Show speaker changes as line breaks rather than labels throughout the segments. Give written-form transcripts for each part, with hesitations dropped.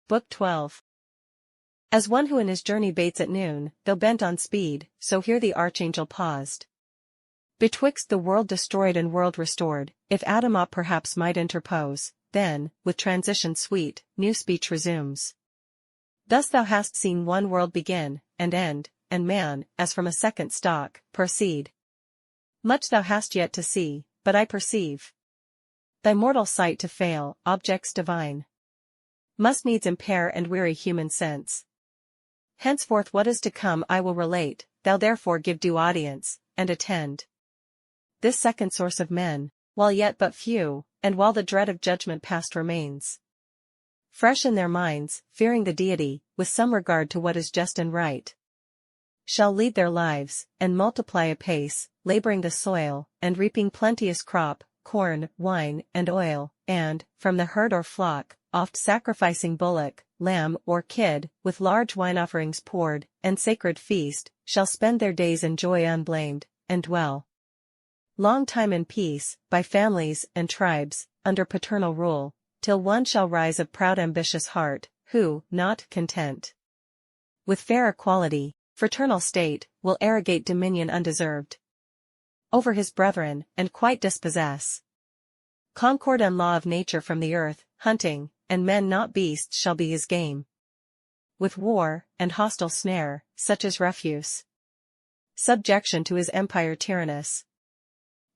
Book 12. As one who in his journey baits at noon, though bent on speed, so here the archangel paused. Betwixt the world destroyed and world restored, if Adam aught perhaps might interpose, then, with transition sweet, new speech resumes. Thus thou hast seen one world begin, and end, and man, as from a second stock, proceed. Much thou hast yet to see, but I perceive thy mortal sight to fail, objects divine must needs impair and weary human sense. Henceforth what is to come I will relate, thou therefore give due audience, and attend. This second source of men, while yet but few, and while the dread of judgment past remains fresh in their minds, fearing the deity, with some regard to what is just and right, shall lead their lives, and multiply apace, laboring the soil, and reaping plenteous crop, corn, wine, and oil, and, from the herd or flock, oft sacrificing bullock, lamb or kid, with large wine offerings poured, and sacred feast, shall spend their days in joy unblamed, and dwell long time in peace, by families and tribes, under paternal rule, till one shall rise of proud ambitious heart, who, not content with fair equality, fraternal state, will arrogate dominion undeserved over his brethren, and quite dispossess concord and law of nature from the earth, hunting, and men not beasts shall be his game. With war, and hostile snare, such as refuse, subjection to his empire tyrannous.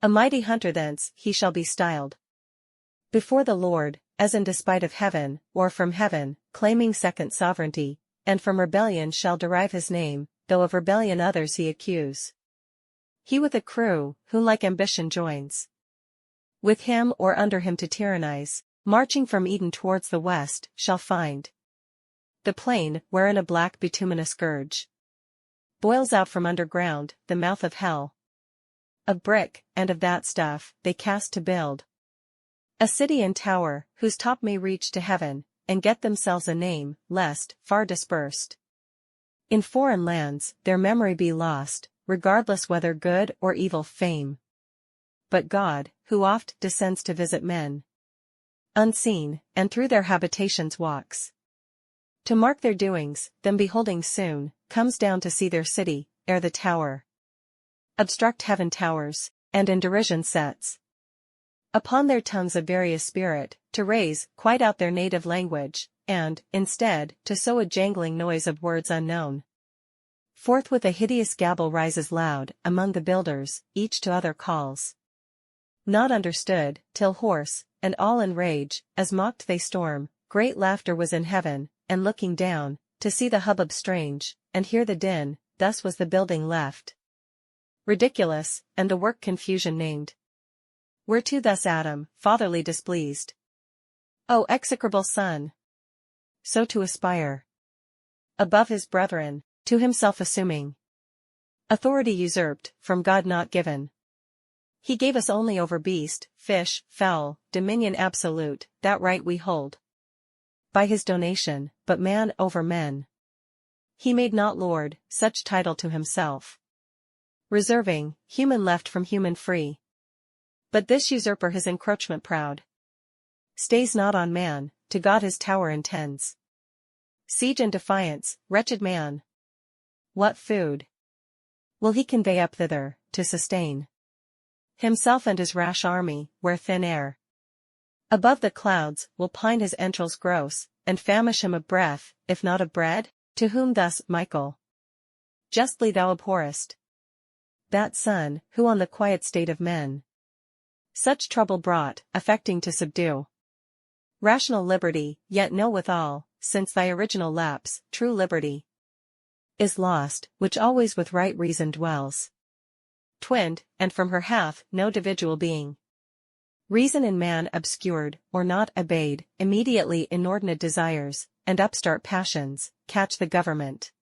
A mighty hunter thence he shall be styled before the Lord, as in despite of heaven, or from heaven, claiming second sovereignty, and from rebellion shall derive his name, though of rebellion others he accuse. He with a crew, who like ambition joins with him or under him to tyrannize, marching from Eden towards the west, shall find the plain, wherein a black bituminous scourge boils out from underground, the mouth of hell. Of brick, and of that stuff, they cast to build a city and tower, whose top may reach to heaven, and get themselves a name, lest, far dispersed in foreign lands, their memory be lost, regardless whether good or evil fame. But God, who oft descends to visit men unseen, and through their habitations walks to mark their doings, them beholding soon, comes down to see their city, ere the tower obstruct heaven towers, and in derision sets upon their tongues a various spirit, to raise quite out their native language, and, instead, to sow a jangling noise of words unknown. Forthwith a hideous gabble rises loud, among the builders, each to other calls not understood, till hoarse, and all in rage, as mocked they storm, great laughter was in heaven, and looking down, to see the hubbub strange, and hear the din, thus was the building left ridiculous, and the work confusion named. Whereto thus Adam, fatherly displeased, O execrable son, so to aspire above his brethren, to himself assuming authority usurped, from God not given. He gave us only over beast, fish, fowl, dominion absolute, that right we hold by his donation, but man over men he made not Lord, such title to himself reserving, human left from human free. But this usurper his encroachment proud stays not on man, to God his tower intends siege and defiance. Wretched man, what food will he convey up thither, to sustain himself and his rash army, where thin air above the clouds will pine his entrails gross, and famish him of breath, if not of bread? To whom thus, Michael, justly thou abhorrest that son, who on the quiet state of men such trouble brought, affecting to subdue rational liberty, yet know withal, since thy original lapse, true liberty is lost, which always with right reason dwells twinned, and from her hath no individual being. Reason in man obscured, or not obeyed, immediately inordinate desires, and upstart passions, catch the government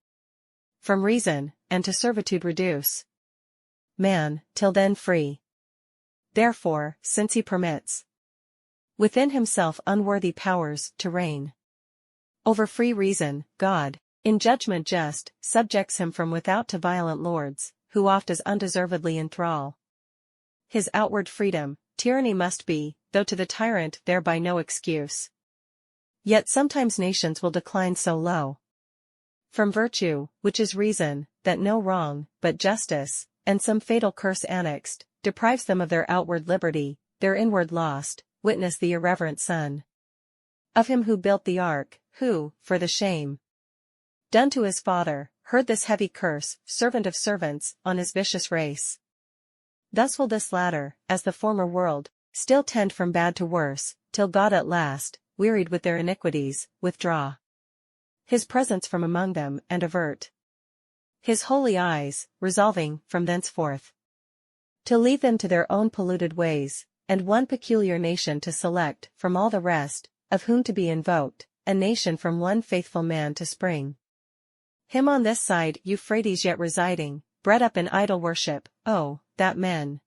from reason, and to servitude reduce man, till then free. Therefore, since he permits within himself unworthy powers to reign over free reason, God, in judgment just, subjects him from without to violent lords, who oft as undeservedly enthrall his outward freedom. Tyranny must be, though to the tyrant thereby no excuse. Yet sometimes nations will decline so low from virtue, which is reason, that no wrong, but justice, and some fatal curse annexed, deprives them of their outward liberty, their inward lost. Witness the irreverent son of him who built the ark, who, for the shame done to his father, heard this heavy curse, servant of servants, on his vicious race. Thus will this latter, as the former world, still tend from bad to worse, till God at last, wearied with their iniquities, withdraw his presence from among them and avert his holy eyes, resolving, from thenceforth, to leave them to their own polluted ways, and one peculiar nation to select from all the rest, of whom to be invoked, a nation from one faithful man to spring. Him on this side Euphrates yet residing, bred up in idol worship. Oh, that men,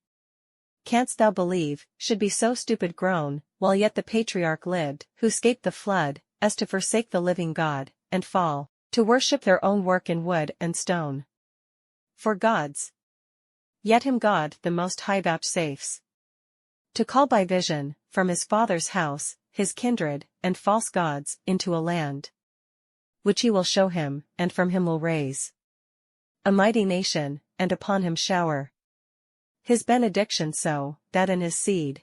canst thou believe, should be so stupid grown, while yet the patriarch lived, who 'scaped the flood, as to forsake the living God, and fall to worship their own work in wood and stone. For gods, yet him God the Most High vouchsafes to call by vision, from his father's house, his kindred, and false gods, into a land which he will show him, and from him will raise a mighty nation, and upon him shower his benediction, so that in his seed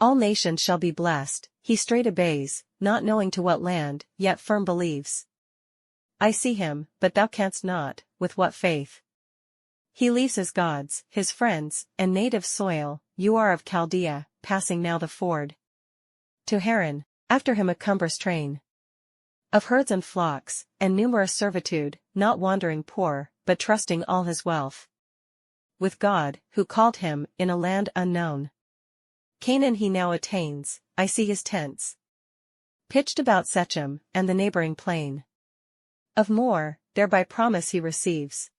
all nations shall be blessed. He straight obeys, not knowing to what land, yet firm believes. I see him, but thou canst not, with what faith he leaves his gods, his friends, and native soil. You are of Chaldea, passing now the ford to Haran, after him a cumbrous train of herds and flocks, and numerous servitude, not wandering poor, but trusting all his wealth with God, who called him, in a land unknown. Canaan he now attains. I see his tents pitched about Shechem, and the neighboring plain of More. There by promise he receives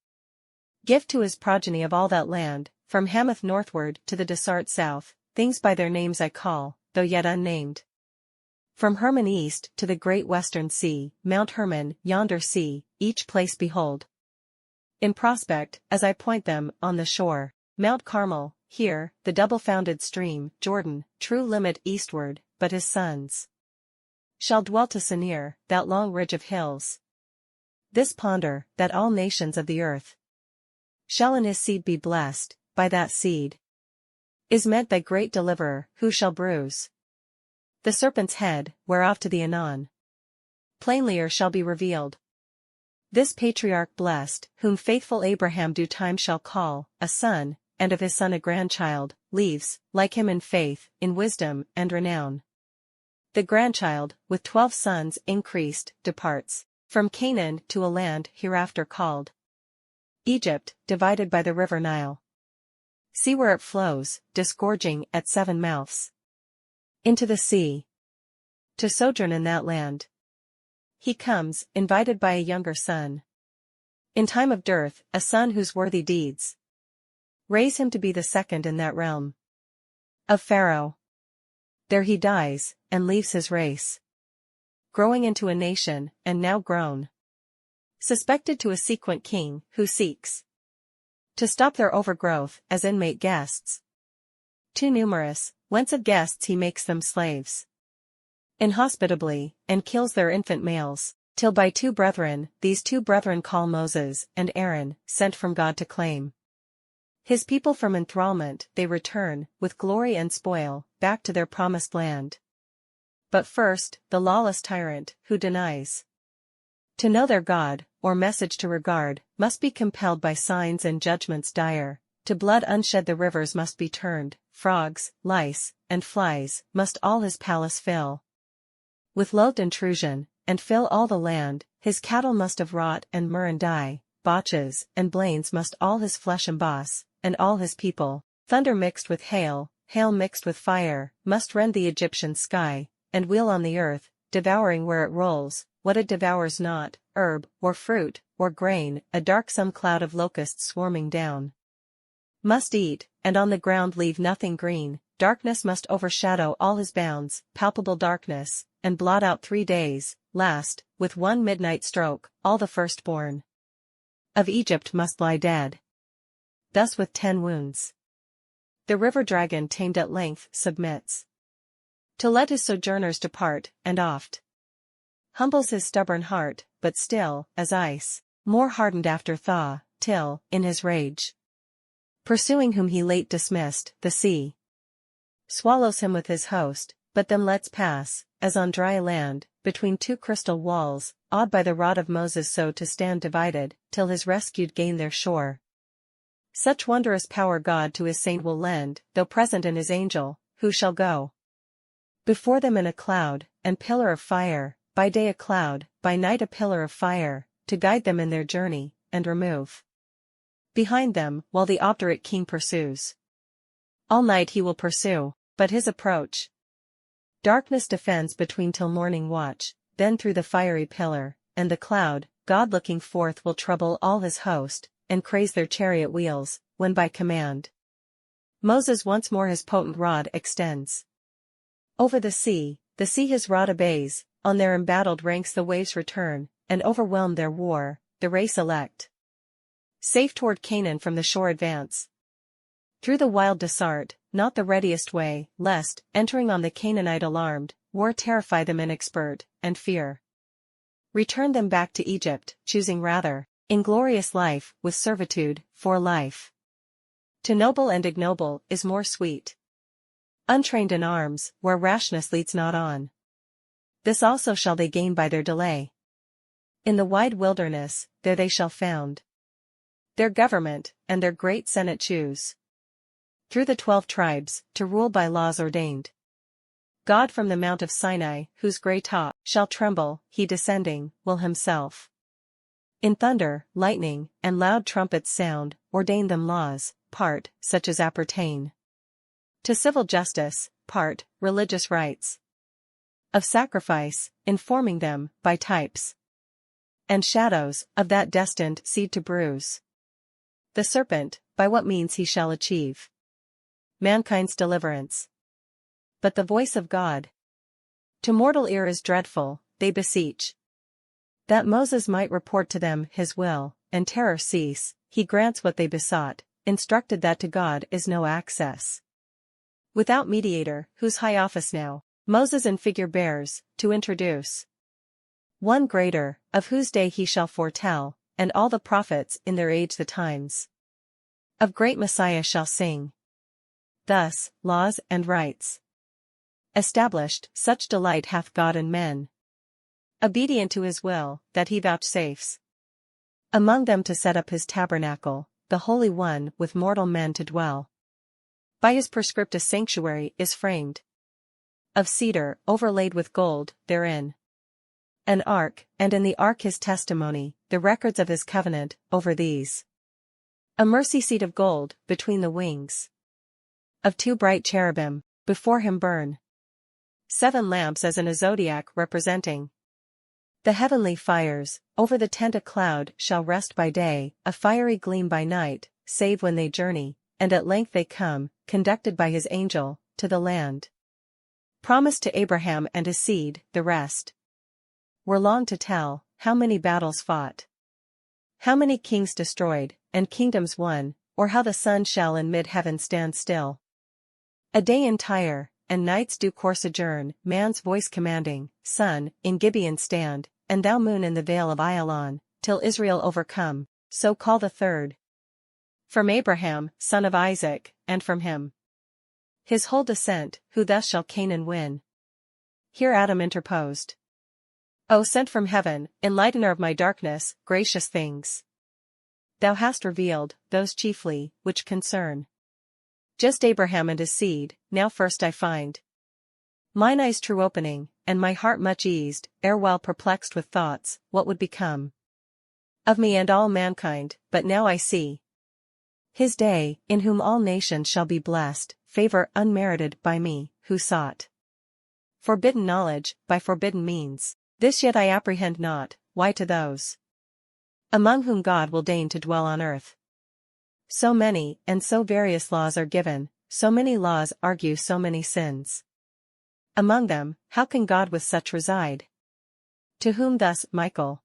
gift to his progeny of all that land, from Hamath northward to the Desart south. Things by their names I call, though yet unnamed. From Hermon east to the great western sea, Mount Hermon, yonder sea, each place behold in prospect, as I point them, on the shore. Mount Carmel, here, the double-founded stream, Jordan, true limit eastward, but his sons shall dwell to Senir, that long ridge of hills. This ponder, that all nations of the earth shall in his seed be blessed. By that seed is meant thy great deliverer, who shall bruise the serpent's head, whereof to the anon plainlier shall be revealed this patriarch blessed, whom faithful Abraham due time shall call a son, and of his son a grandchild, leaves, like him in faith, in wisdom, and renown. The grandchild, with 12 sons increased, departs from Canaan to a land hereafter called Egypt, divided by the river Nile. See where it flows, disgorging at 7 mouths into the sea. To sojourn in that land he comes, invited by a younger son. In time of dearth, a son whose worthy deeds raise him to be the second in that realm of Pharaoh. There he dies, and leaves his race growing into a nation, and now grown suspected to a sequent king, who seeks to stop their overgrowth, as inmate guests too numerous, whence of guests he makes them slaves inhospitably, and kills their infant males, till by 2 brethren, these 2 brethren call Moses and Aaron, sent from God to claim his people from enthrallment. They return, with glory and spoil, back to their promised land. But first, the lawless tyrant, who denies to know their God, or message to regard, must be compelled by signs and judgments dire. To blood unshed the rivers must be turned, frogs, lice, and flies, must all his palace fill with loathed intrusion, and fill all the land. His cattle must of rot and myrrh and dye, botches and blains must all his flesh emboss, and all his people, thunder mixed with hail, hail mixed with fire, must rend the Egyptian sky, and wheel on the earth, devouring where it rolls, what it devours not, herb, or fruit, or grain. A darksome cloud of locusts swarming down must eat, and on the ground leave nothing green. Darkness must overshadow all his bounds, palpable darkness, and blot out 3 days. Last, with one midnight stroke, all the firstborn of Egypt must lie dead. Thus with 10 wounds the river dragon tamed at length submits to let his sojourners depart, and oft humbles his stubborn heart, but still, as ice, more hardened after thaw, till, in his rage, pursuing whom he late dismissed, the sea swallows him with his host, but them lets pass, as on dry land, between two crystal walls, awed by the rod of Moses so to stand divided, till his rescued gain their shore. Such wondrous power God to his saint will lend, though present in his angel, who shall go before them in a cloud, and pillar of fire, by day a cloud, by night a pillar of fire, to guide them in their journey, and remove behind them, while the obdurate king pursues. All night he will pursue, but his approach darkness defends between till morning watch, then through the fiery pillar, and the cloud, God looking forth will trouble all his host, and craze their chariot wheels, when by command Moses once more his potent rod extends over the sea his rod obeys, on their embattled ranks the waves return, and overwhelm their war, the race elect safe toward Canaan from the shore advance. Through the wild desert, not the readiest way, lest, entering on the Canaanite alarmed, war terrify them inexpert, and fear return them back to Egypt, choosing rather, inglorious life, with servitude, for life to noble and ignoble, is more sweet. Untrained in arms, where rashness leads not on. This also shall they gain by their delay. In the wide wilderness, there they shall found their government, and their great senate choose. Through the 12 tribes, to rule by laws ordained. God from the mount of Sinai, whose grey top shall tremble, he descending, will himself in thunder, lightning, and loud trumpets sound, ordain them laws, part, such as appertain to civil justice, part, religious rites of sacrifice, informing them, by types and shadows, of that destined seed to bruise the serpent, by what means he shall achieve mankind's deliverance. But the voice of God to mortal ear is dreadful, they beseech that Moses might report to them his will, and terror cease, he grants what they besought, instructed that to God is no access without mediator, whose high office now Moses in figure bears, to introduce one greater, of whose day he shall foretell, and all the prophets in their age the times of great Messiah shall sing. Thus, laws and rights established, such delight hath God in men, obedient to his will, that he vouchsafes among them to set up his tabernacle, the Holy One with mortal men to dwell. By his prescript a sanctuary is framed of cedar, overlaid with gold, therein an ark, and in the ark his testimony, the records of his covenant, over these a mercy seat of gold, between the wings of 2 bright cherubim, before him burn 7 lamps as in a zodiac representing the heavenly fires. Over the tent a cloud shall rest by day, a fiery gleam by night, save when they journey, and at length they come, conducted by his angel, to the land promised to Abraham and his seed. The rest were long to tell, how many battles fought, how many kings destroyed, and kingdoms won, or how the sun shall in mid-heaven stand still a day entire, and nights do course adjourn, man's voice commanding, sun, in Gibeon stand, and thou moon in the vale of Ajalon, till Israel overcome, so call the third from Abraham, son of Isaac, and from him his whole descent, who thus shall Canaan win. Here Adam interposed. O sent from heaven, enlightener of my darkness, gracious things thou hast revealed, those chiefly, which concern just Abraham and his seed, now first I find mine eyes true opening, and my heart much eased, erewhile perplexed with thoughts, what would become of me and all mankind, but now I see his day, in whom all nations shall be blessed, favor unmerited by me, who sought forbidden knowledge, by forbidden means. This yet I apprehend not, why to those among whom God will deign to dwell on earth so many and so various laws are given, so many laws argue so many sins. Among them, how can God with such reside? To whom thus, Michael,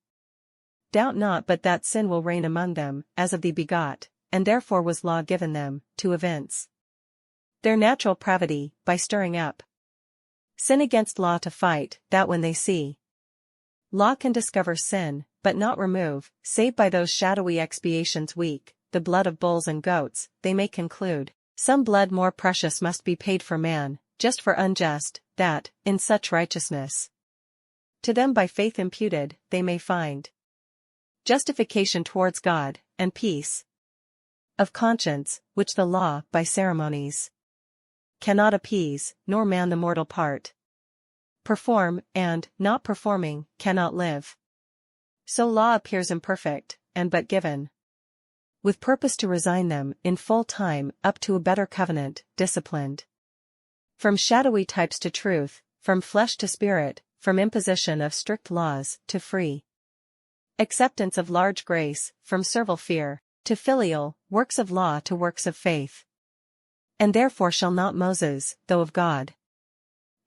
doubt not but that sin will reign among them, as of thee begot, and therefore was law given them, to evince their natural pravity, by stirring up sin against law to fight, that when they see Law can discover sin, but not remove, save by those shadowy expiations weak, the blood of bulls and goats, they may conclude. Some blood more precious must be paid for man, just for unjust, that, in such righteousness, to them by faith imputed, they may find justification towards God, and peace of conscience, which the law, by ceremonies, cannot appease, nor man the mortal part perform, and, not performing, cannot live. So law appears imperfect, and but given with purpose to resign them, in full time, up to a better covenant, disciplined from shadowy types to truth, from flesh to spirit, from imposition of strict laws, to free acceptance of large grace, from servile fear, to filial, works of law to works of faith. And therefore shall not Moses, though of God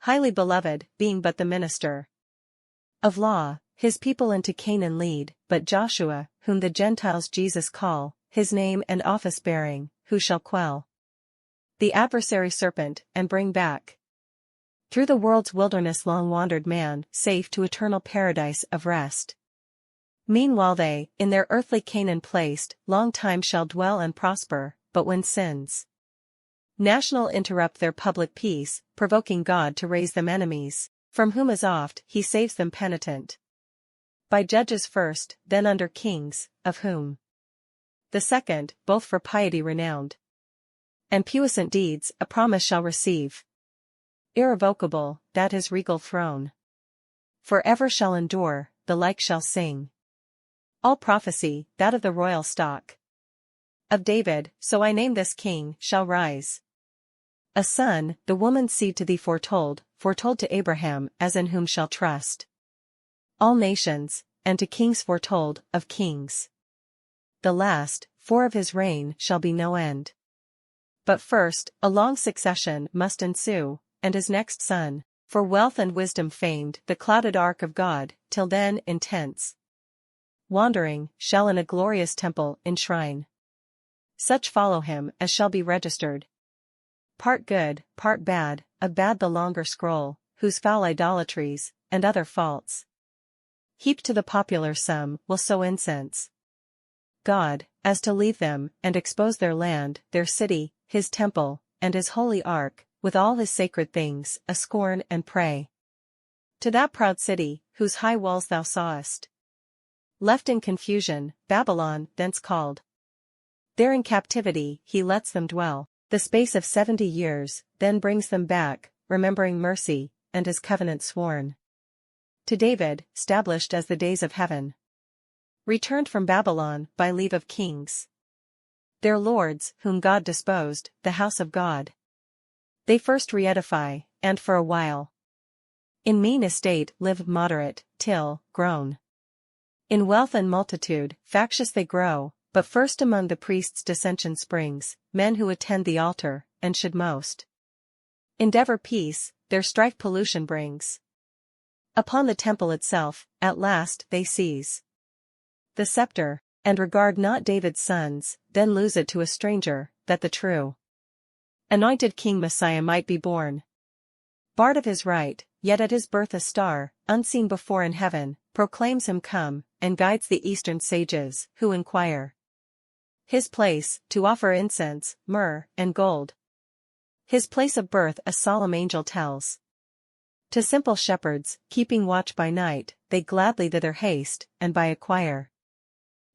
highly beloved, being but the minister of law, his people into Canaan lead, but Joshua, whom the Gentiles Jesus call, his name and office bearing, who shall quell the adversary serpent, and bring back through the world's wilderness long wandered man, safe to eternal paradise of rest. Meanwhile they, in their earthly Canaan placed, long time shall dwell and prosper, but when sins national interrupt their public peace, provoking God to raise them enemies, from whom as oft he saves them penitent. By judges first, then under kings, of whom the second, both for piety renowned and puissant deeds, a promise shall receive. Irrevocable, that his regal throne for ever shall endure, the like shall sing. All prophecy, that of the royal stock of David, so I name this king, shall rise. A son, the woman's seed to thee foretold to Abraham, as in whom shall trust all nations, and to kings foretold, of kings. The last, for of his reign shall be no end. But first, a long succession must ensue, and his next son, for wealth and wisdom famed, the clouded ark of God, till then, intense wandering, shall in a glorious temple enshrine such follow him as shall be registered part good, part bad, a bad the longer scroll, whose foul idolatries, and other faults, heaped to the popular sum, will so incense God, as to leave them, and expose their land, their city, his temple, and his holy ark, with all his sacred things, a scorn and prey to that proud city, whose high walls thou sawest left in confusion, Babylon, thence called. There in captivity, he lets them dwell the space of 70 years, then brings them back, remembering mercy, and his covenant sworn to David, stablished as the days of heaven. Returned from Babylon, by leave of kings, their lords, whom God disposed, the house of God they first re-edify, and for a while in mean estate live moderate, till, grown in wealth and multitude, factious they grow. But first among the priests dissension springs, men who attend the altar, and should most endeavor peace, their strife pollution brings upon the temple itself. At last they seize the scepter, and regard not David's sons, then lose it to a stranger, that the true anointed King Messiah might be born. Barred of his right, yet at his birth a star, unseen before in heaven, proclaims him come, and guides the eastern sages, who inquire his place, to offer incense, myrrh, and gold. His place of birth a solemn angel tells to simple shepherds, keeping watch by night, they gladly thither haste, and by a choir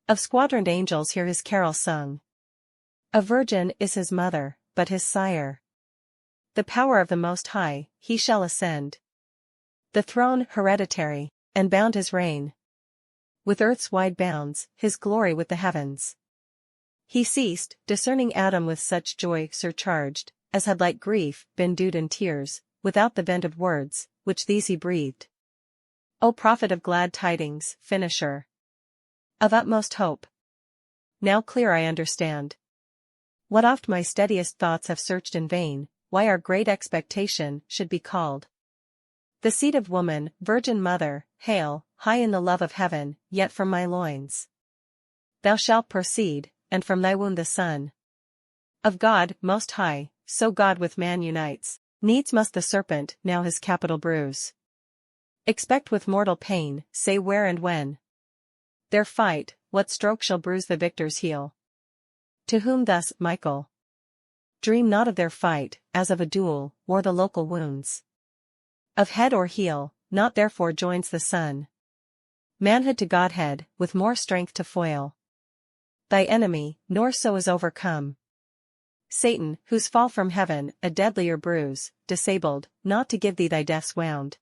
of squadroned angels hear his carol sung. A virgin is his mother, but his sire the power of the Most High, he shall ascend the throne hereditary, and bound his reign with earth's wide bounds, his glory with the heavens. He ceased, discerning Adam with such joy surcharged, as had like grief been dewed in tears, without the vent of words, which these he breathed. O prophet of glad tidings, finisher of utmost hope! Now clear I understand what oft my steadiest thoughts have searched in vain, why our great expectation should be called the seed of woman, virgin mother. Hail, high in the love of heaven, yet from my loins thou shalt proceed, and from thy womb the Son of God, Most High. So God with man unites, needs must the serpent now his capital bruise. Expect with mortal pain, say where and when. Their fight, what stroke shall bruise the victor's heel? To whom thus, Michael? Dream not of their fight, as of a duel, or the local wounds. Of head or heel, not therefore joins the sun. Manhood to Godhead, with more strength to foil thy enemy, nor so is overcome. Satan, whose fall from heaven, a deadlier bruise, disabled, not to give thee thy death's wound.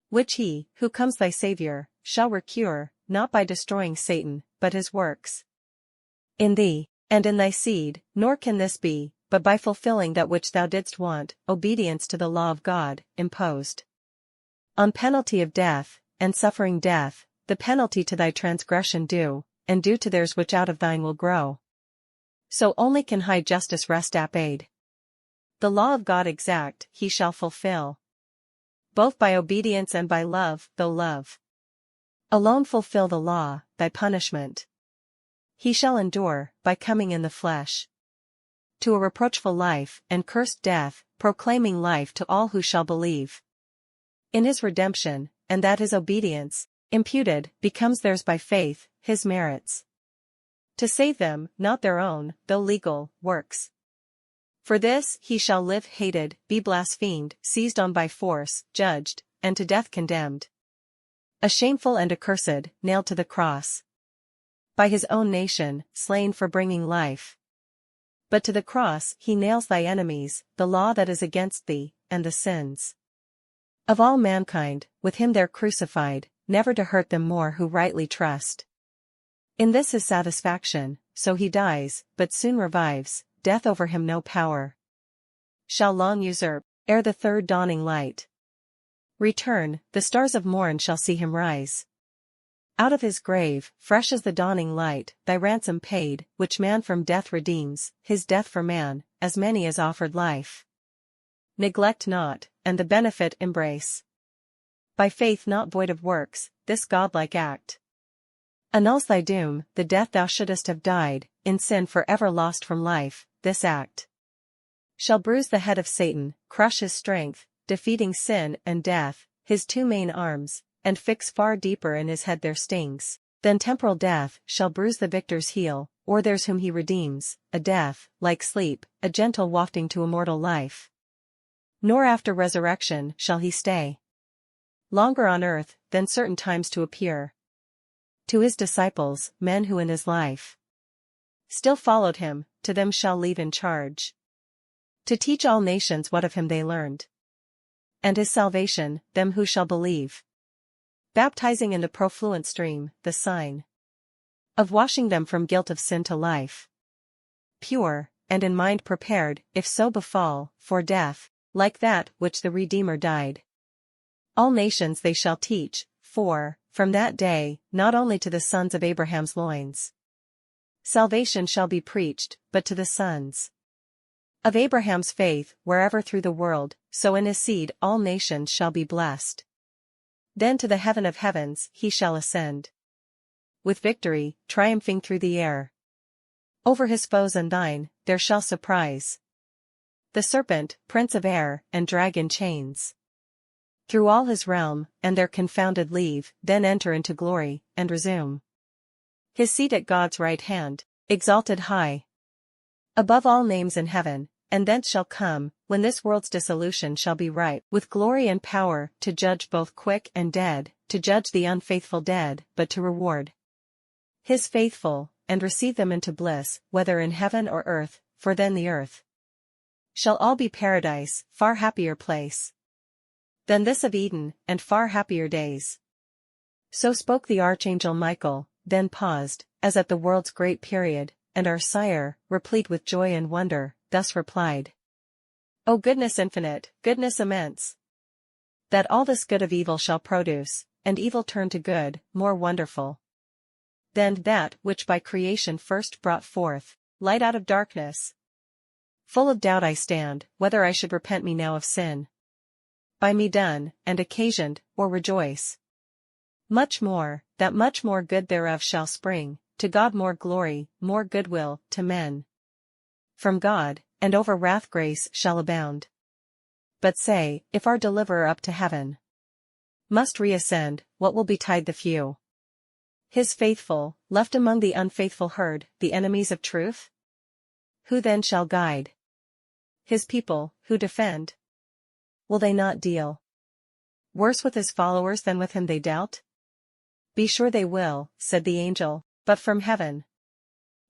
Which he, who comes thy Saviour, shall recure, not by destroying Satan, but his works in thee, and in thy seed, nor can this be, but by fulfilling that which thou didst want, obedience to the law of God, imposed on penalty of death, and suffering death, the penalty to thy transgression due, and due to theirs which out of thine will grow. So only can high justice rest apaid. The law of God exact, he shall fulfill, both by obedience and by love, though love alone fulfill the law, thy punishment he shall endure, by coming in the flesh to a reproachful life, and cursed death, proclaiming life to all who shall believe in his redemption, and that his obedience, imputed, becomes theirs by faith, his merits to save them, not their own, though legal, works. For this he shall live hated, be blasphemed, seized on by force, judged, and to death condemned. A shameful and accursed, nailed to the cross by his own nation, slain for bringing life. But to the cross he nails thy enemies, the law that is against thee, and the sins of all mankind, with him there crucified, never to hurt them more who rightly trust in this his satisfaction. So he dies, but soon revives, death over him no power shall long usurp. Ere the third dawning light return, the stars of morn shall see him rise out of his grave, fresh as the dawning light, thy ransom paid, which man from death redeems, his death for man, as many as offered life. Neglect not, and the benefit embrace. By faith not void of works, this godlike act annuls thy doom, the death thou shouldest have died, in sin for ever lost from life. This act shall bruise the head of Satan, crush his strength, defeating sin and death, his two main arms, and fix far deeper in his head their stings. Then temporal death shall bruise the victor's heel, or theirs whom he redeems, a death, like sleep, a gentle wafting to immortal life. Nor after resurrection shall he stay longer on earth than certain times to appear to his disciples, men who in his life still followed him, to them shall leave in charge to teach all nations what of him they learned, and his salvation, them who shall believe, baptizing in the profluent stream, the sign of washing them from guilt of sin to life pure, and in mind prepared, if so befall, for death, like that which the Redeemer died. All nations they shall teach, for, from that day, not only to the sons of Abraham's loins salvation shall be preached, but to the sons of Abraham's faith, wherever through the world, so in his seed all nations shall be blessed. Then to the heaven of heavens he shall ascend with victory, triumphing through the air over his foes, and thine, there shall surprise the serpent, prince of air, and drag in chains through all his realm, and their confounded leave, then enter into glory, and resume his seat at God's right hand, exalted high above all names in heaven, and thence shall come, when this world's dissolution shall be ripe, with glory and power, to judge both quick and dead, to judge the unfaithful dead, but to reward his faithful, and receive them into bliss, whether in heaven or earth, for then the earth shall all be paradise, far happier place than this of Eden, and far happier days. So spoke the archangel Michael, then paused, as at the world's great period, and our sire, replete with joy and wonder, thus replied: O goodness infinite, goodness immense, that all this good of evil shall produce, and evil turn to good, more wonderful than that which by creation first brought forth light out of darkness. Full of doubt I stand, whether I should repent me now of sin by me done, and occasioned, or rejoice much more, that much more good thereof shall spring, to God more glory, more goodwill, to men from God, and over wrath grace shall abound. But say, if our deliverer up to heaven must reascend, what will betide the few? His faithful, left among the unfaithful herd, the enemies of truth? Who then shall guide? His people, who defend? Will they not deal worse with his followers than with him they dealt? Be sure they will, said the angel, but from heaven.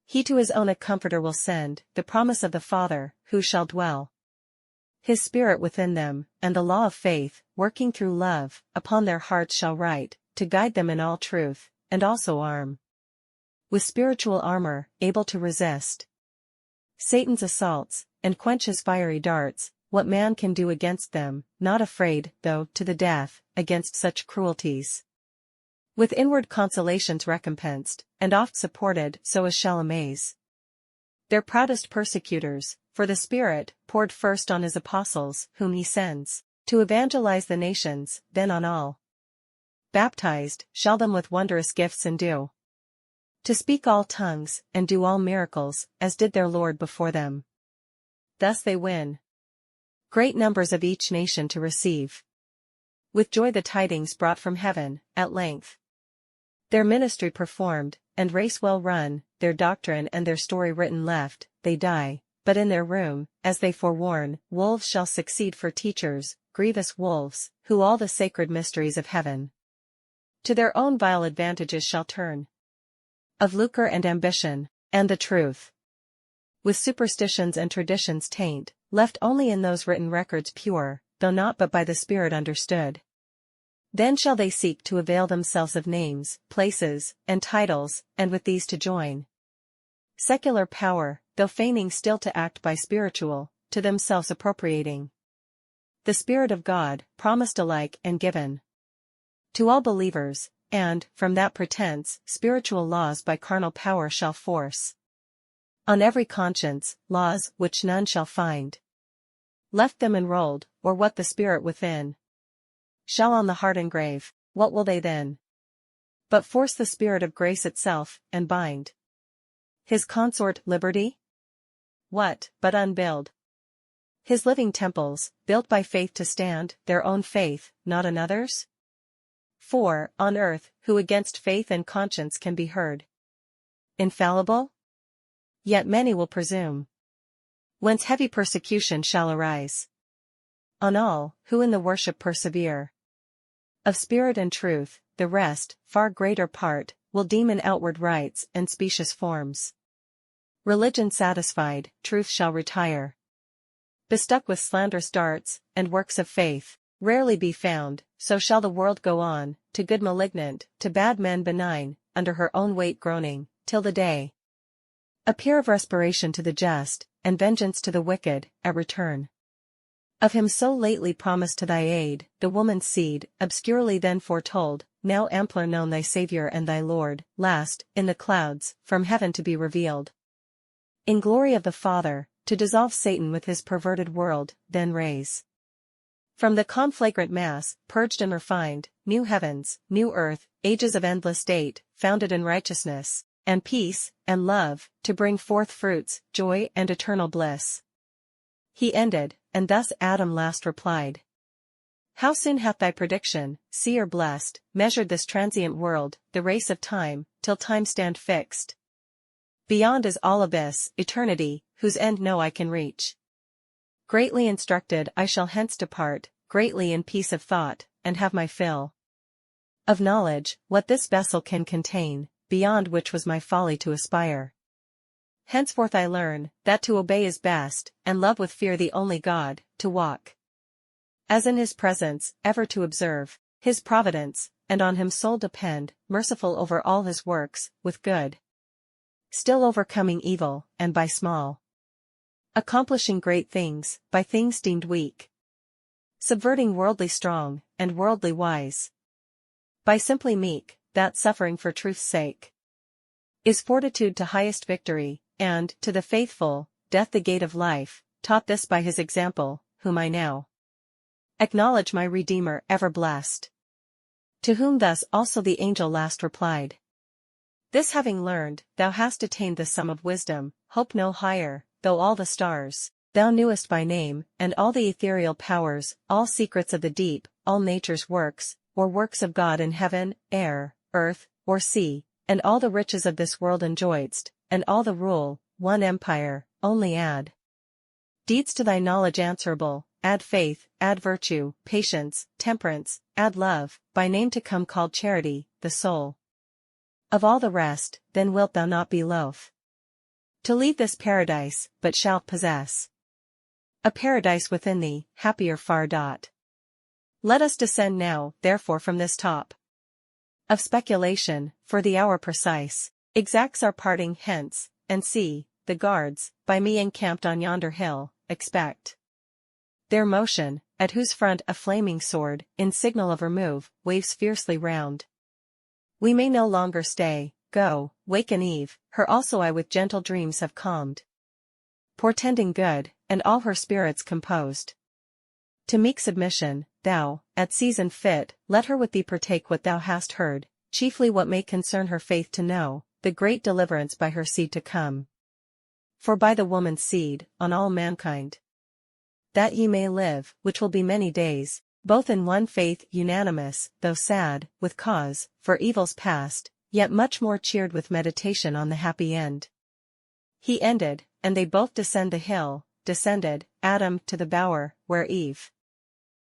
He to his own a comforter will send, the promise of the Father, who shall dwell his Spirit within them, and the law of faith, working through love, upon their hearts shall write, to guide them in all truth, and also arm with spiritual armor, able to resist Satan's assaults, and quench his fiery darts. What man can do against them, not afraid, though, to the death, against such cruelties. With inward consolations recompensed, and oft supported so as shall amaze their proudest persecutors, for the Spirit, poured first on his apostles, whom he sends, to evangelize the nations, then on all baptized, shall them with wondrous gifts endue to speak all tongues, and do all miracles, as did their Lord before them. Thus they win great numbers of each nation to receive with joy the tidings brought from heaven, at length their ministry performed, and race well run, their doctrine and their story written left, they die, but in their room, as they forewarn, wolves shall succeed for teachers, grievous wolves, who all the sacred mysteries of heaven to their own vile advantages shall turn, of lucre and ambition, and the truth with superstitions and traditions taint, left only in those written records pure, though not but by the Spirit understood. Then shall they seek to avail themselves of names, places, and titles, and with these to join secular power, though feigning still to act by spiritual, to themselves appropriating the Spirit of God, promised alike and given to all believers, and, from that pretense, spiritual laws by carnal power shall force on every conscience, laws which none shall find left them enrolled, or what the Spirit within shall on the heart engrave. What will they then but force the Spirit of grace itself, and bind his consort liberty? What, but unbuild his living temples, built by faith to stand, their own faith, not another's? For, on earth, who against faith and conscience can be heard infallible? Yet many will presume, whence heavy persecution shall arise on all, who in the worship persevere of spirit and truth. The rest, far greater part, will deem in outward rites and specious forms religion satisfied. Truth shall retire, bestuck with slanderous darts, and works of faith rarely be found. So shall the world go on, to good malignant, to bad men benign, under her own weight groaning, till the day appear of respiration to the just, and vengeance to the wicked, at return of him so lately promised to thy aid, the woman's seed, obscurely then foretold, now ampler known, thy Saviour and thy Lord, last, in the clouds, from heaven to be revealed in glory of the Father, to dissolve Satan with his perverted world, then raise from the conflagrant mass, purged and refined, new heavens, new earth, ages of endless date, founded in righteousness, and peace, and love, to bring forth fruits, joy and eternal bliss. He ended, and thus Adam last replied. How soon hath thy prediction, seer blessed, measured this transient world, the race of time, till time stand fixed beyond is all abyss, eternity, whose end no eye can reach. Greatly instructed I shall hence depart, greatly in peace of thought, and have my fill of knowledge, what this vessel can contain, beyond which was my folly to aspire. Henceforth I learn, that to obey is best, and love with fear the only God, to walk as in his presence, ever to observe his providence, and on him sole depend, merciful over all his works, with good still overcoming evil, and by small accomplishing great things, by things deemed weak subverting worldly strong, and worldly wise, by simply meek, that suffering for truth's sake is fortitude to highest victory, and, to the faithful, death the gate of life, taught this by his example, whom I now acknowledge my Redeemer ever blessed. To whom thus also the angel last replied. This having learned, thou hast attained the sum of wisdom, hope no higher, though all the stars thou knewest by name, and all the ethereal powers, all secrets of the deep, all nature's works, or works of God in heaven, air, earth, or sea, and all the riches of this world enjoyedst, and all the rule, one empire, only add deeds to thy knowledge answerable, add faith, add virtue, patience, temperance, add love, by name to come called charity, the soul of all the rest, then wilt thou not be loath to leave this paradise, but shalt possess a paradise within thee, happier far. Let us descend now, therefore, from this top of speculation, for the hour precise exacts our parting hence, and see, the guards, by me encamped on yonder hill, expect their motion, at whose front a flaming sword, in signal of remove, waves fiercely round. We may no longer stay, go, waken Eve, her also I with gentle dreams have calmed, portending good, and all her spirits composed to meek submission. Thou, at season fit, let her with thee partake what thou hast heard, chiefly what may concern her faith to know, the great deliverance by her seed to come. For by the woman's seed, on all mankind, that ye may live, which will be many days, both in one faith unanimous, though sad, with cause, for evils past, yet much more cheered with meditation on the happy end. He ended, and they both descend the hill, descended, Adam to the bower, where Eve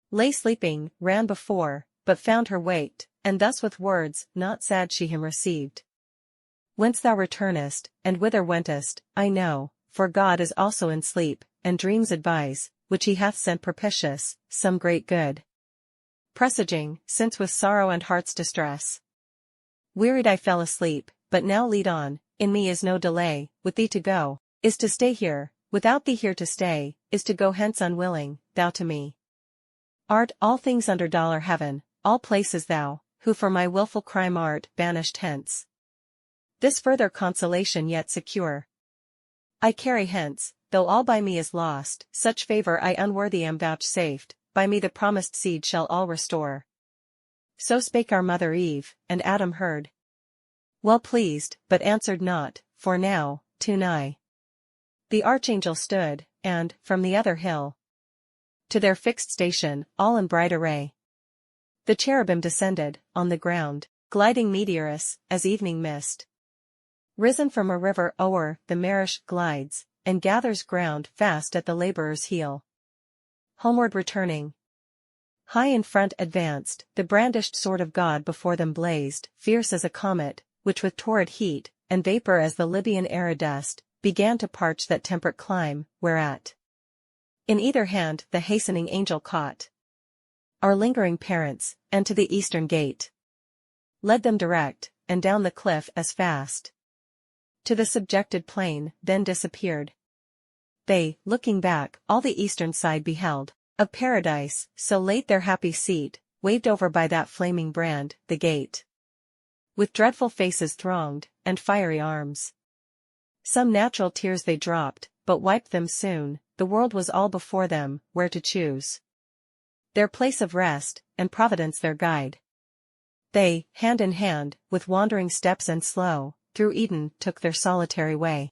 lay sleeping, ran before, but found her waked, and thus with words, not sad she him received. Whence thou returnest, and whither wentest, I know, for God is also in sleep, and dreams advise, which he hath sent propitious, some great good. Presaging, since with sorrow and heart's distress wearied I fell asleep, but now lead on, in me is no delay, with thee to go, is to stay here, without thee here to stay, is to go hence unwilling, thou to me art all things under dollar heaven, all places thou, who for my wilful crime art banished hence. This further consolation yet secure I carry hence, though all by me is lost, such favor I unworthy am vouchsafed, by me the promised seed shall all restore. So spake our mother Eve, and Adam heard, well pleased, but answered not, for now, too nigh the archangel stood, and, from the other hill, to their fixed station, all in bright array, the cherubim descended, on the ground, gliding meteorous, as evening mist, risen from a river o'er the marish glides, and gathers ground fast at the laborer's heel. Homeward returning, high in front advanced, the brandished sword of God before them blazed, fierce as a comet, which with torrid heat, and vapor as the Libyan aerodust, began to parch that temperate clime, whereat in either hand the hastening angel caught our lingering parents, and to the eastern gate led them direct, and down the cliff as fast to the subjected plain, then disappeared. They, looking back, all the eastern side beheld, of paradise, so late their happy seat, waved over by that flaming brand, the gate, with dreadful faces thronged, and fiery arms. Some natural tears they dropped, but wiped them soon, the world was all before them, where to choose their place of rest, and Providence their guide. They, hand in hand, with wandering steps and slow, through Eden took their solitary way.